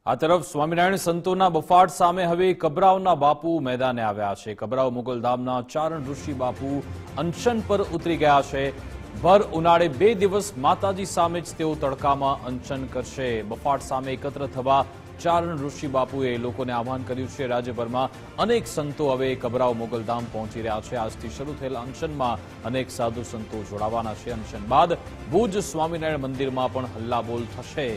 આ તરફ સ્વામિનારાયણ સંતોના બફાટ સામે હવે કબરાવના બાપુ મેદાને આવ્યા છે। કબરાવ મોગલધામના ચારણ ઋષિ બાપુ અનશન પર ઉતરી ગયા છે। ભર ઉનાળે 2 દિવસ માતાજી સામે જ તેઓ તડકામાં અનશન કરશે। બફાટ સામે એકત્ર થવા ચારણ ઋષિ બાપુએ લોકોને આહ્વાન કર્યું છે। રાજ્યભરમાં અનેક સંતો હવે કબરાવ મોગલધામ પહોંચી રહ્યા છે। આજથી શરૂ થયેલા અનશનમાં અનેક સાધુ સંતો જોડાવાના છે। અનશન બાદ ભુજ સ્વામિનારાયણ મંદિરમાં પણ હલ્લાબોલ થશે।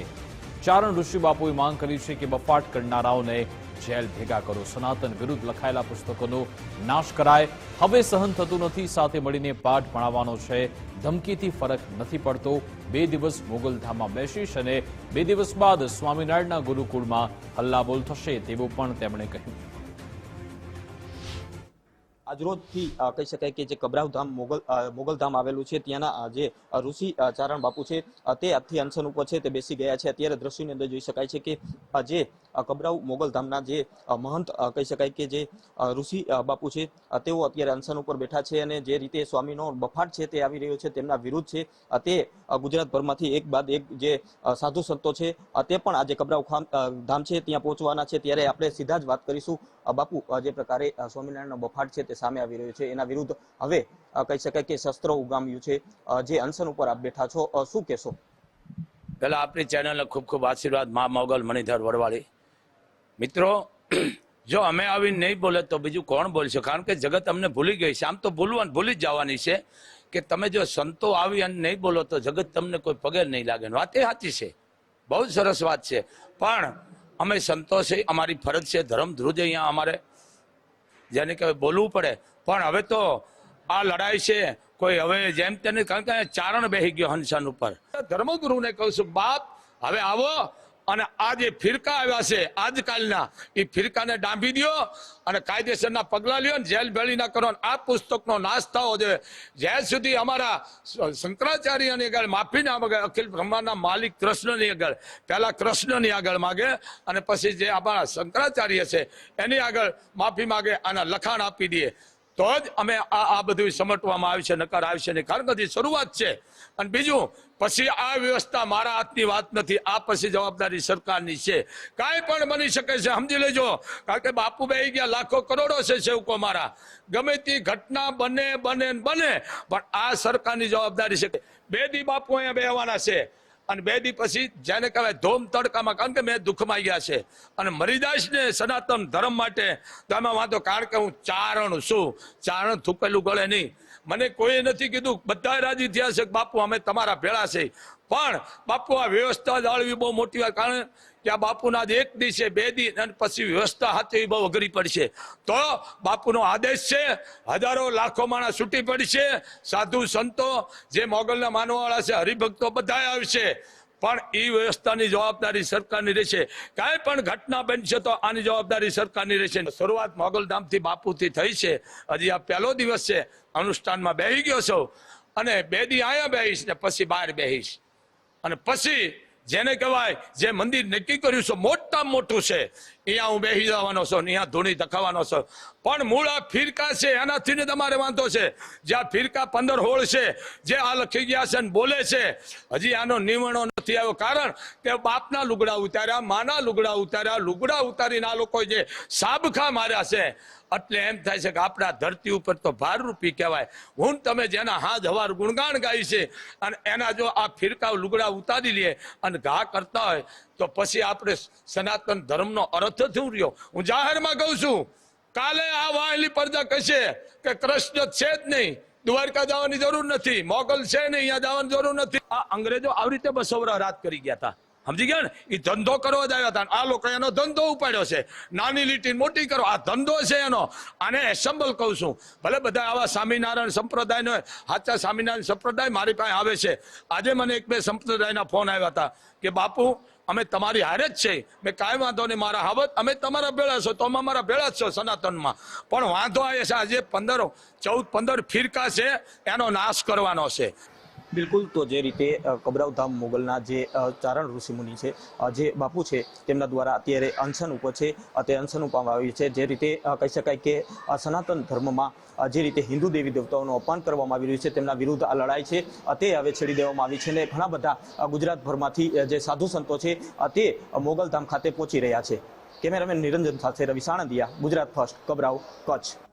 ચારણ ઋષિ બાપુએ માંગ કરી છે કે બફાટ કરનારાઓને જેલ ભેગા કરો, સનાતન વિરુદ્ધ લખાયેલા પુસ્તકોનો નાશ કરાય। હવે સહન થતું નથી, સાથે મળીને પાઠ ભણાવવાનો છે। ધમકીથી ફરક નથી પડતો। 2 દિવસ મોગલધામમાં બેસીશ અને 2 દિવસ બાદ સ્વામિનારાયણના ગુરુકુળમાં હલ્લાબોલ થશે તેવું પણ તેમણે કહ્યું। આજરોજથી કહી શકાય કે જે કબરાવધામ મોગલધામ આવેલું છે ત્યાંના જે ઋષિ ચારણ બાપુ છે તે આજથી અનશન ઉપર છે, તે બેસી ગયા છે। અત્યારે દ્રશ્યની અંદર જોઈ શકાય છે કે જે કબરાવ મોગલધામના જે મહંત કહી શકાય કે જે ઋષિ બાપુ છે તેઓ અત્યારે અનશન ઉપર બેઠા છે અને જે રીતે સ્વામીનો બફાટ છે તે આવી રહ્યો છે તેમના વિરુદ્ધ છે તે ગુજરાતભરમાંથી એક બાદ એક જે સાધુ સંતો છે તે પણ આજે કબરાવ ધામ છે ત્યાં પહોંચવાના છે। ત્યારે આપણે સીધા જ વાત કરીશું બાપુ, જે પ્રકારે સ્વામિનારાયણનો બફાટ છે તે સામે આવી રહ્યો છે એના વિરુદ્ધ હવે કહી શકાય કે શસ્ત્ર ઉગામ્યું છે। જે અનશન ઉપર આપ બેઠા છો, શું કહેશો? પહેલા આપણી ચેનલને ખૂબ ખૂબ આશીર્વાદ। મા મોગલ મણિધર વડવાળી મિત્રો, જો અમે આવીને નહીં બોલે તો બીજું કોણ બોલશે? કારણ કે જગત અમને ભૂલી ગઈ છે। આમ તો ભૂલી જ જવાની છે કે તમે જો સંતો આવી અને નહીં બોલો તો જગત તમને કોઈ પગે નહીં લાગે। વાત એ સાચી છે, બહુ સરસ વાત છે, પણ અમે સંતો છે, અમારી ફરજ છે, ધર્મ ધ્રુજ અહીંયા અમારે જેને કહેવાય બોલવું પડે। પણ હવે તો આ લડાઈ છે કોઈ હવે જેમ તેને, કારણ કે ચારણ બેસી ગયો હંસન ઉપર। ધર્મગુરુને કહું છું, બાપ હવે આવો અને આ જે ફિરકા આવ્યા છે આજકાલના, એ ફિરકાને ડાંભી દો અને કાયદેસરના પગલા લ્યો ને જેલ ભેળી ના કરો। આ પુસ્તકનો નાશ થવો જોઈએ। જ્યાં સુધી અમારા શંકરાચાર્યની આગળ માફી ના માગે, અખિલ બ્રહ્માંડના માલિક કૃષ્ણની આગળ, પહેલા કૃષ્ણની આગળ માગે અને પછી જે અમારા શંકરાચાર્ય છે એની આગળ માફી માગે, આના લખાણ આપી દઈએ તો જ અમે આ બધું સમેટવામાં આવી છે, નકાર આવી છે નહીં। કારણ કે શરૂઆત છે અને બીજું પછી આ વ્યવસ્થા મારા હાથની વાત નથી, આ પછી જવાબદારી સરકારની છે। કાંઈ પણ બની શકે છે, સમજી લેજો। કારણ કે બાપુ બેહી ગયા, લાખો કરોડો છે સેવકો મારા, ગમે તે ઘટના બને પણ આ સરકારની જવાબદારી છે। 2 દી બાપુ અહીંયા બેહવાના છે અને 2 દી પછી જેને કહેવાય ધોમ તડકામાં, કારણ કે મેં દુઃખમાં ગયા છે અને મરીદાસ ને સનાતન ધર્મ માટે તો એમાં વાંધો, કારણ કે હું ચારણ છું, ચારણ થૂકેલું ગળે નહીં। મને કોઈ નથી કીધું, બધા રાજી થયા છે બાપુ અમે તમારા ભેળા છે, પણ બાપુ આ વ્યવસ્થા જાળવી બહુ મોટી વાત। કારણ કે આ બાપુના 1 દી છે, 2 દી અને પછી વ્યવસ્થા હાથે બહુ અઘરી પડશે। તો બાપુનો આદેશ છે, હજારો લાખો માણસ છૂટી પડશે, સાધુ સંતો જે મોગલના માનવાવાળા છે, હરિભક્તો બધા આવશે, પણ એ વ્યવસ્થાની જવાબદારી સરકારની રહેશે। કાંઈ પણ ઘટના બનશે તો આની જવાબદારી સરકારની રહેશે। શરૂઆત મોગલધામથી બાપુથી થઈ છે, હજી આ પહેલો દિવસ છે। અનુષ્ઠાનમાં બેસી ગયો છો અને 2 દી અહીંયા બેહીશ ને પછી બહાર બેહીશ અને પછી જેને કહેવાય જે મંદિર નક્કી કર્યું છે મોટામાં મોટું છે અહીંયા હું બેસી જવાનો છું, અહીંયા ધૂણી ધખાવાનો છું। પણ મૂળ આ ફિરકા છે એનાથી ને તમારે વાંધો છે। જે આ ફિરકા 15-16 છે જે આ લખી ગયા છે ને બોલે છે, હજી આનો નિર્ણય નથી આવ્યો। કારણ કે બાપના લુગડા ઉતાર્યા, માના લુગડા ઉતાર્યા, લુગડા ઉતારીને આ લોકો જે સાબખા માર્યા છે, એટલે એમ થાય છે કે આપણા ધરતી ઉપર તો ભારરૂપી કહેવાય। હું તમે જેના હાથ હવાર ગુણગાન ગાય છે અને એના જો આ ફિરકા લુગડા ઉતારી લે અને ઘા કરતા હોય તો પછી આપણે સનાતન ધર્મનો અર્થ શું રહ્યો? હું જાહેરમાં કહું છું, કાલે આ વાહેલી પ્રજા કહેશે કે કૃષ્ણ છે જ નહીં, દ્વારકા જવાની જરૂર નથી, મોગલ છે નહીં, અહીંયા જવાની જરૂર નથી। આ અંગ્રેજો આવી રીતે 200 વર્ષ રાજ કરી ગયા હતા, સમજી ગયા ને? એ ધંધો કરવા જ આવ્યા હતા, આ લોકો એનો ધંધો ઉપાડ્યો છે, નાની લીટી મોટી કરો, આ ધંધો છે એનો। આને એસેમ્બલ કહું છું। ભલે બધા આવા સ્વામિનારાયણ સંપ્રદાયનો, સાચા સ્વામિનારાયણ સંપ્રદાય મારી પાસે આવે છે। આજે મને 1-2 સંપ્રદાયના ફોન આવ્યા હતા કે બાપુ અમે તમારી હારે જ છે। મેં કાંઈ વાંધો નહીં, મારા હાવત અમે તમારા ભેળા છો તો અમે અમારા ભેળા જ છો સનાતનમાં, પણ વાંધો આવે છે આજે 14-15 ફિરકા છે એનો નાશ કરવાનો છે। બિલકુલ, તો જે રીતે કબરાવ ધામ મોગલના જે ચારણ ઋષિમુનિ છે, જે બાપુ છે, તેમના દ્વારા અત્યારે અનશન ઉપર છે, તે અનશન ઉપવામાં આવ્યું છે. જે રીતે કહી શકાય કે સનાતન ધર્મમાં જે રીતે હિન્દુ દેવી દેવતાઓનું અપમાન કરવામાં આવી રહ્યું છે, તેમના વિરુદ્ધ આ લડાઈ છે તે હવે છેડી દેવામાં આવી છે અને ઘણા બધા ગુજરાતભરમાંથી જે સાધુ સંતો છે તે મોગલધામ ખાતે પહોંચી રહ્યા છે. કેમેરામેન નિરંજન સાથે રવિ સાણંદિયા, ગુજરાત ફર્સ્ટ, કબરાવ, કચ્છ.